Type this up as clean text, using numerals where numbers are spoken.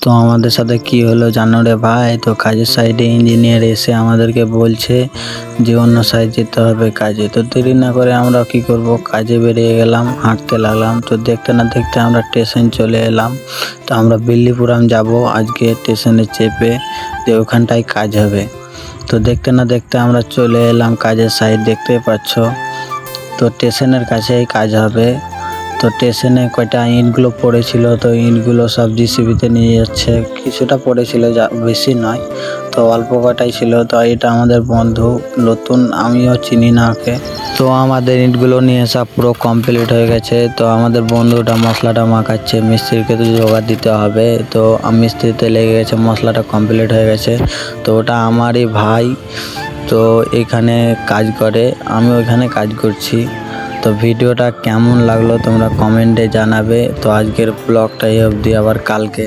তো আমাদের সাথে কি হলো জানো রে ভাই? তো কাজের সাইডে ইঞ্জিনিয়ার এসে আমাদেরকে বলছে যে অন্য সাইড যেতে হবে কাজে। তো দেরি না করে আমরা কি করব, কাজে বেরিয়ে গেলাম, হাঁটতে লাগলাম। তো দেখতে না দেখতে আমরা স্টেশন চলে এলাম। তো আমরা বিল্লিপুরাম যাব আজকে, স্টেশনে চেপে যে ওখানটায় কাজ হবে। তো দেখতে না দেখতে আমরা চলে এলাম কাজের সাইড, দেখতে পাচ্ছ। তো স্টেশনের কাছেই কাজ হবে। তো স্টেশনে কয়টা ইটগুলো পড়েছিল, তো ইটগুলো সব জিসিবিতে নিয়ে যাচ্ছে। কিছুটা পড়েছিল, যা বেশি নয়, তো অল্প কটাই ছিল। তো এটা আমাদের বন্ধু নতুন, আমিও চিনি না ওকে। তো আমাদের ইটগুলো নিয়ে সব পুরো কমপ্লিট হয়ে গেছে। তো আমাদের বন্ধুটা মশলাটা মাখাচ্ছে, মিস্ত্রিকে তো জোগাড় দিতে হবে। তো মিস্ত্রিতে লেগে গেছে, মশলাটা কমপ্লিট হয়ে গেছে। তো ওটা আমারই ভাই, তো এখানে কাজ করে, আমি ওইখানে কাজ করছি। তো ভিডিওটা কেমন লাগলো তোমরা কমেন্টে জানাবে। তো আজকের ব্লগটা এই অবধি, আবার কালকে